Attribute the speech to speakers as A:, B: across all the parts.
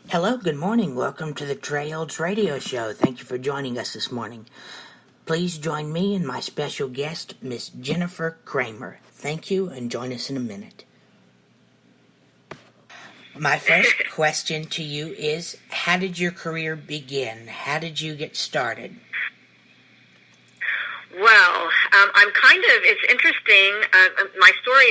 A: Hello, good morning. Welcome to the Trey Olds Radio Show. Thank you for joining us this morning. Please join me and my special guest, Miss Jennifer Kramer. Thank you, and join us in a minute. My first question to you is, how did your career begin? How did you get started?
B: Well, it's interesting. My story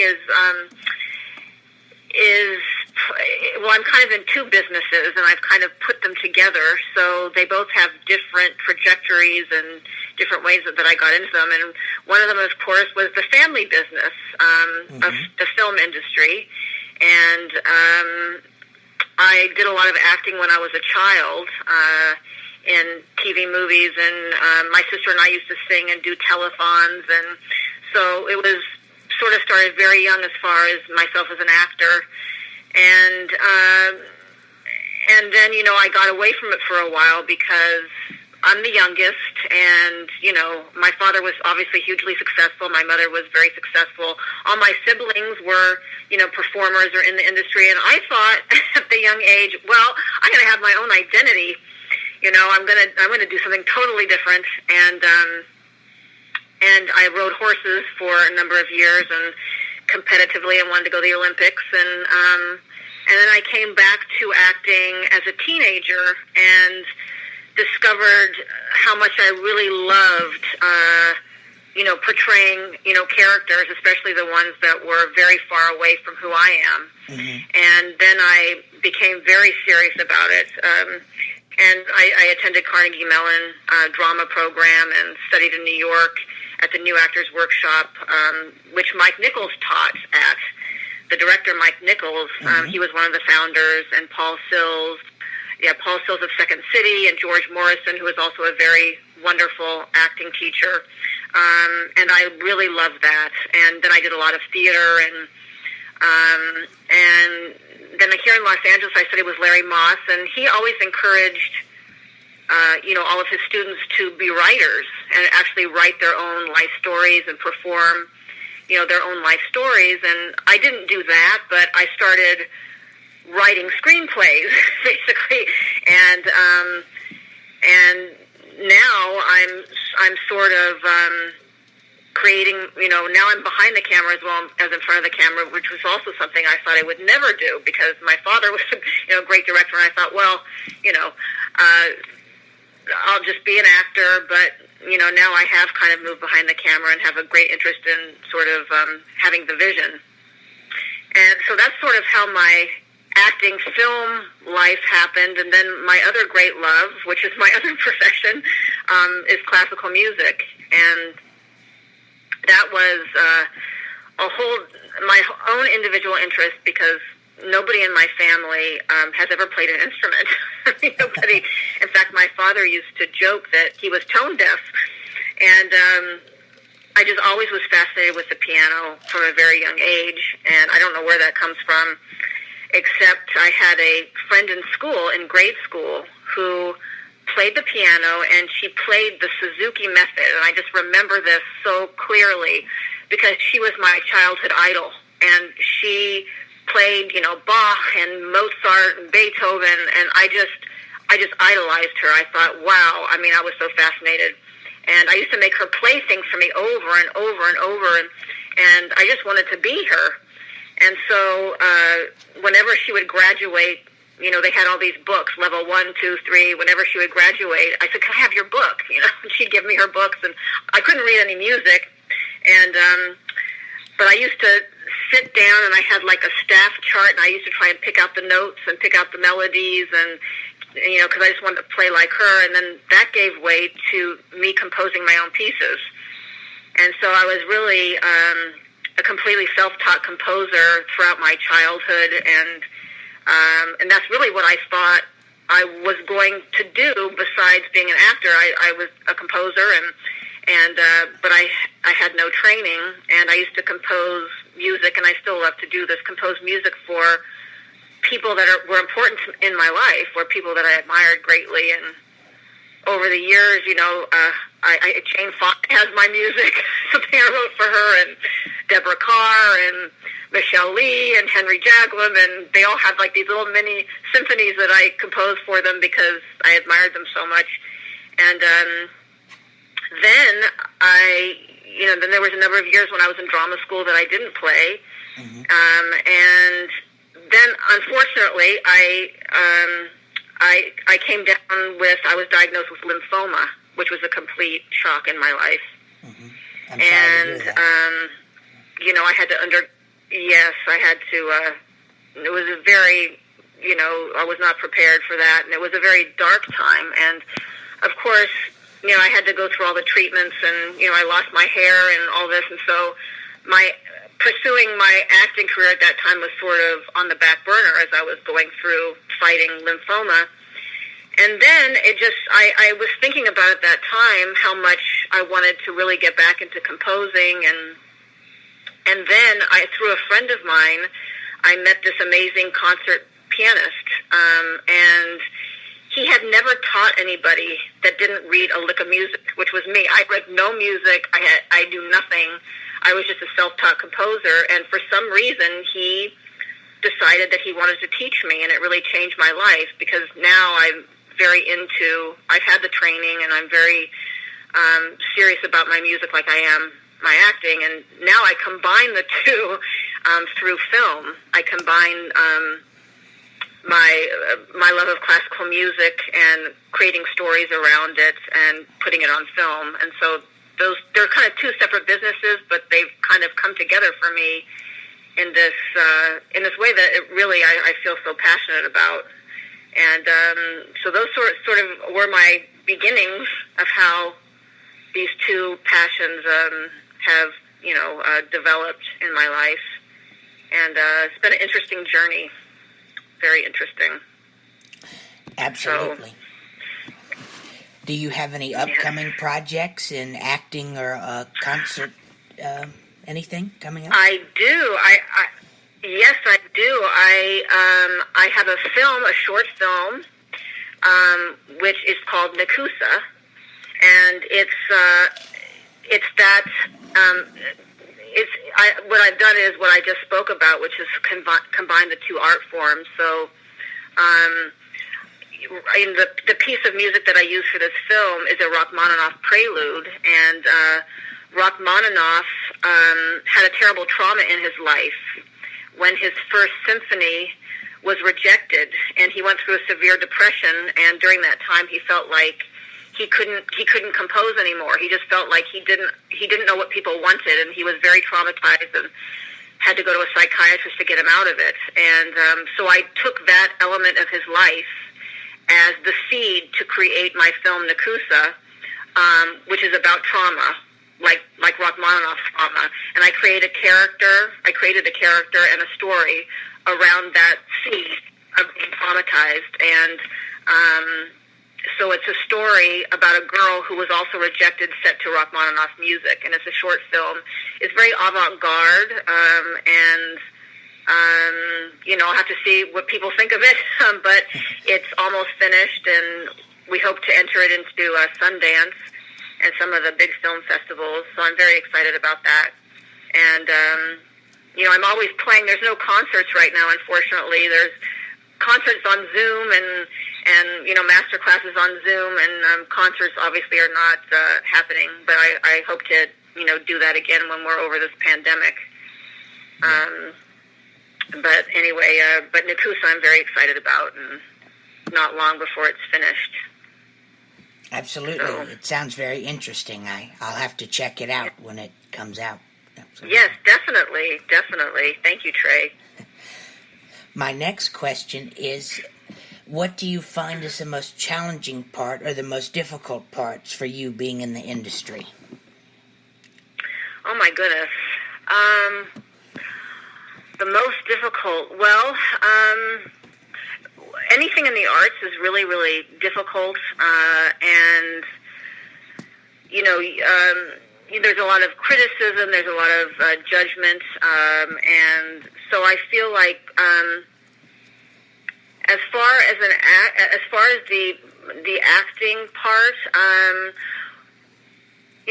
B: I'm kind of in two businesses, and I've kind of put them together, so they both have different trajectories and different ways that I got into them. And one of them, of course, was the family business of the film industry. And I did a lot of acting when I was a child in TV movies, and my sister and I used to sing and do telethons, and so it was sort of started very young as far as myself as an actor. And then, I got away from it for a while because I'm the youngest, and, my father was obviously hugely successful. My mother was very successful. All my siblings were, performers or in the industry, and I thought at the young age, well, I'm going to have my own identity. I'm going to do something totally different. And I rode horses for a number of years, and competitively I wanted to go to the Olympics, and then I came back to acting as a teenager and discovered how much I really loved portraying characters, especially the ones that were very far away from who I am. And then I became very serious about it, and I attended Carnegie Mellon drama program and studied in New York at the New Actors Workshop, which Mike Nichols taught at. The director, Mike Nichols, he was one of the founders, and Paul Sills of Second City, and George Morrison, who was also a very wonderful acting teacher. And I really loved that. And then I did a lot of theater, and then here in Los Angeles, I studied with Larry Moss, and he always encouraged all of his students to be writers and actually write their own life stories and perform, their own life stories. And I didn't do that, but I started writing screenplays, basically. And now I'm sort of creating, now I'm behind the camera as well as in front of the camera, which was also something I thought I would never do because my father was, a great director, and I thought, well, I'll just be an actor, but, now I have kind of moved behind the camera and have a great interest in sort of having the vision. And so that's sort of how my acting film life happened. And then my other great love, which is my other profession, is classical music. And that was my own individual interest because nobody in my family has ever played an instrument. Nobody. In fact, my father used to joke that he was tone deaf, and I just always was fascinated with the piano from a very young age, and I don't know where that comes from, except I had a friend in grade school, who played the piano, and she played the Suzuki method, and I just remember this so clearly because she was my childhood idol, and she played, Bach and Mozart and Beethoven, and I just idolized her. I thought, wow, I was so fascinated. And I used to make her play things for me over and over and over, and I just wanted to be her. And so whenever she would graduate, they had all these books, level 1, 2, 3. Whenever she would graduate, I said, can I have your book? And she'd give me her books, and I couldn't read any music. And but I used to sit down, and I had like a staff chart, and I used to try and pick out the notes and pick out the melodies, and because I just wanted to play like her. And then that gave way to me composing my own pieces. And so I was really a completely self-taught composer throughout my childhood, and that's really what I thought I was going to do besides being an actor. I was a composer, but I had no training, and I used to compose music, and I still love to do this, compose music for people that were important in my life, or people that I admired greatly. And over the years, Jane Fonda has my music, something I wrote for her, and Deborah Carr, and Michelle Lee and Henry Jaglom, and they all have like these little mini symphonies that I composed for them because I admired them so much. And then then there was a number of years when I was in drama school that I didn't play. And then, unfortunately, I came down with, I was diagnosed with lymphoma, which was a complete shock in my life.
A: I'm sorry to hear that.
B: I had to I had to, it was a very, I was not prepared for that, and it was a very dark time, and of course, I had to go through all the treatments, and, I lost my hair and all this, and so pursuing my acting career at that time was sort of on the back burner as I was going through fighting lymphoma. And then I was thinking about at that time how much I wanted to really get back into composing, and then through a friend of mine, I met this amazing concert pianist, and he had never taught anybody that didn't read a lick of music, which was me. I read no music. I knew nothing. I was just a self-taught composer, and for some reason, he decided that he wanted to teach me, and it really changed my life, because now I've had the training, and I'm very serious about my music like I am my acting, and now I combine the two through film. I combine my love of classical music and creating stories around it and putting it on film, and so they're kind of two separate businesses, but they've kind of come together for me in this way that it really I feel so passionate about. And so those sort of were my beginnings of how these two passions have developed in my life. And it's been an interesting journey, very interesting.
A: Absolutely. Do you have any upcoming projects in acting or concert, anything coming up?
B: I do. Yes, I do. I have a short film, which is called Nakusa, and what I've done is what I just spoke about, which is combine the two art forms. So, the piece of music that I use for this film is a Rachmaninoff prelude, and Rachmaninoff had a terrible trauma in his life when his first symphony was rejected, and he went through a severe depression, and during that time he felt like he couldn't compose anymore. He just felt like he didn't know what people wanted, and he was very traumatized and had to go to a psychiatrist to get him out of it. And so I took that element of his life as the seed to create my film Nakusa, which is about trauma, like Rachmaninoff's trauma. And I created a character and a story around that seed of being traumatized. And so it's a story about a girl who was also rejected, set to Rachmaninoff music. And it's a short film. It's very avant-garde, and I'll have to see what people think of it, but it's almost finished, and we hope to enter it into Sundance and some of the big film festivals, so I'm very excited about that. And, I'm always playing. There's no concerts right now, unfortunately. There's concerts on Zoom and master classes on Zoom, and concerts obviously are not happening, but I hope to, do that again when we're over this pandemic. But anyway, but Nakusa I'm very excited about, and not long before it's finished.
A: Absolutely. So, it sounds very interesting. I'll have to check it out when it comes out. Absolutely.
B: Yes, definitely. Thank you, Trey.
A: My next question is, what do you find is the most challenging part or the most difficult parts for you being in the industry?
B: Oh, my goodness. The most difficult, anything in the arts is really, really difficult, and, there's a lot of criticism, there's a lot of judgment, and so I feel like as far as the acting part,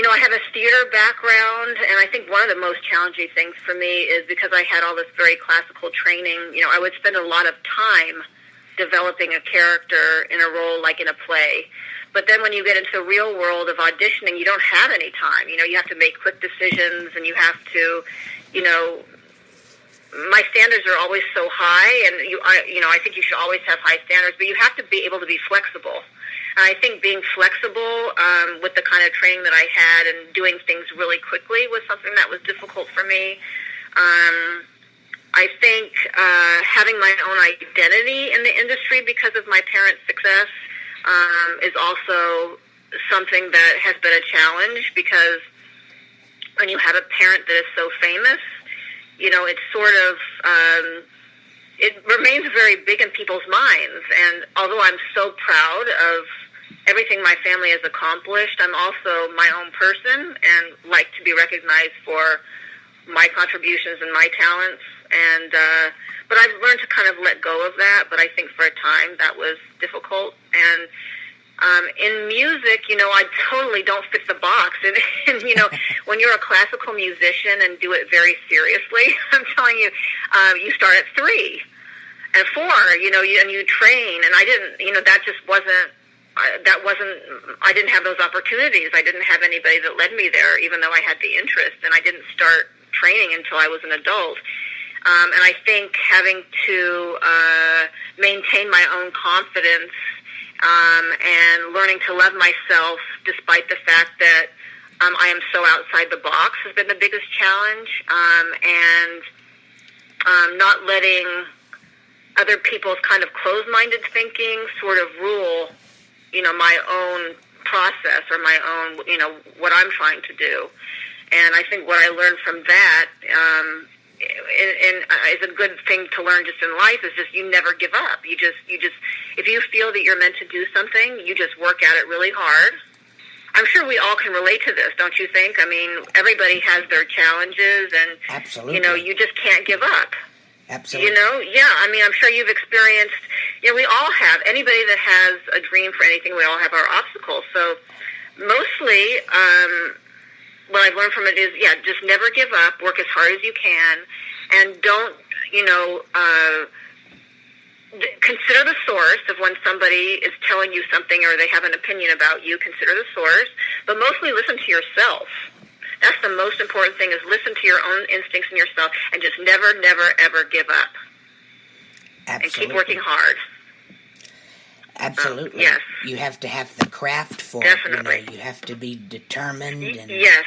B: I have a theater background, and I think one of the most challenging things for me is because I had all this very classical training, I would spend a lot of time developing a character in a role like in a play. But then when you get into the real world of auditioning, you don't have any time. You have to make quick decisions, and you have to, my standards are always so high, and I think you should always have high standards, but you have to be able to be flexible. And I think being flexible with the kind of training that I had and doing things really quickly was something that was difficult for me. I think having my own identity in the industry because of my parents' success is also something that has been a challenge, because when you have a parent that is so famous, it's sort of, it remains very big in people's minds. And although I'm so proud of everything my family has accomplished, I'm also my own person and like to be recognized for my contributions and my talents. And but I've learned to kind of let go of that. But I think for a time that was difficult. And in music, I totally don't fit the box. And when you're a classical musician and do it very seriously, I'm telling you, you start at 3 and 4. And you train. And I didn't. That just wasn't. I didn't have those opportunities. I didn't have anybody that led me there, even though I had the interest. And I didn't start training until I was an adult. And I think having to maintain my own confidence and learning to love myself despite the fact that I am so outside the box has been the biggest challenge. And not letting other people's kind of closed-minded thinking sort of rule my own process or my own, what I'm trying to do. And I think what I learned from that is a good thing to learn just in life is just you never give up. You just, if you feel that you're meant to do something, you just work at it really hard. I'm sure we all can relate to this, don't you think? I mean, everybody has their challenges, and,
A: absolutely,
B: you just can't give up.
A: Absolutely.
B: Yeah, I mean, I'm sure you've experienced, we all have, anybody that has a dream for anything, we all have our obstacles. So mostly, what I've learned from it is, just never give up, work as hard as you can, and don't, consider the source of when somebody is telling you something or they have an opinion about you, consider the source, but mostly listen to yourself. That's the most important thing, is listen to your own instincts and yourself, and just never, never, ever give up.
A: Absolutely.
B: And keep working hard.
A: Absolutely.
B: Yes.
A: You have to have the craft for
B: Definitely.
A: it. You have to be determined. And
B: yes.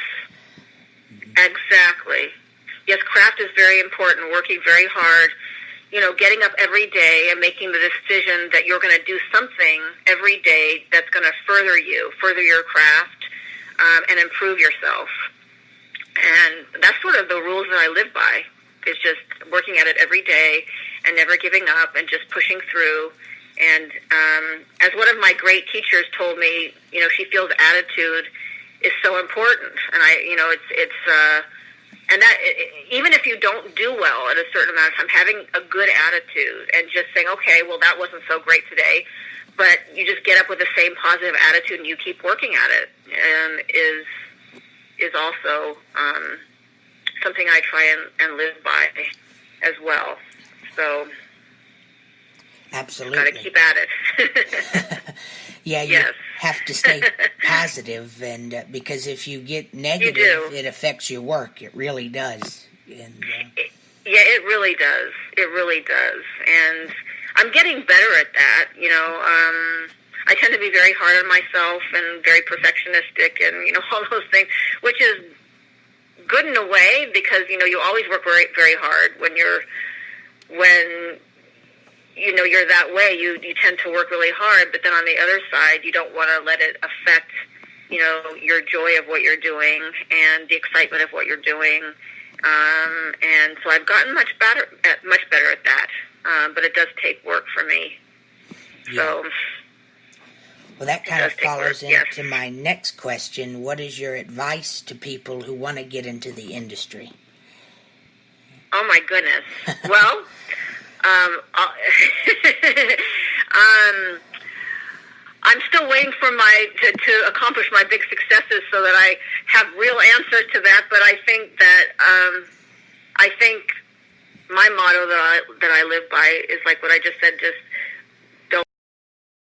B: Exactly. Yes, craft is very important, working very hard, getting up every day and making the decision that you're going to do something every day that's going to further your craft, and improve yourself. And that's sort of the rules that I live by, is just working at it every day and never giving up and just pushing through. And as one of my great teachers told me, she feels attitude is so important. And and that even if you don't do well at a certain amount of time, having a good attitude and just saying, okay, well, that wasn't so great today, but you just get up with the same positive attitude and you keep working at it, is also something I try and live by as well. So
A: absolutely,
B: got to keep at it.
A: Yeah, you have to stay positive, and because if you get negative, it affects your work. It really does. And
B: it really does. It really does. And I'm getting better at that. I tend to be very hard on myself and very perfectionistic, and all those things, which is good in a way, because you always work very, very hard when you're that way. You tend to work really hard, but then on the other side, you don't want to let it affect your joy of what you're doing and the excitement of what you're doing. And so I've gotten much better at that, but it does take work for me.
A: Yeah.
B: So.
A: Well, that kind of follows into my next question. What is your advice to people who want to get into the industry?
B: Oh, my goodness. Well, I I'm still waiting for to accomplish my big successes so that I have real answers to that. But I think that I think my motto that I live by is like what I just said. Just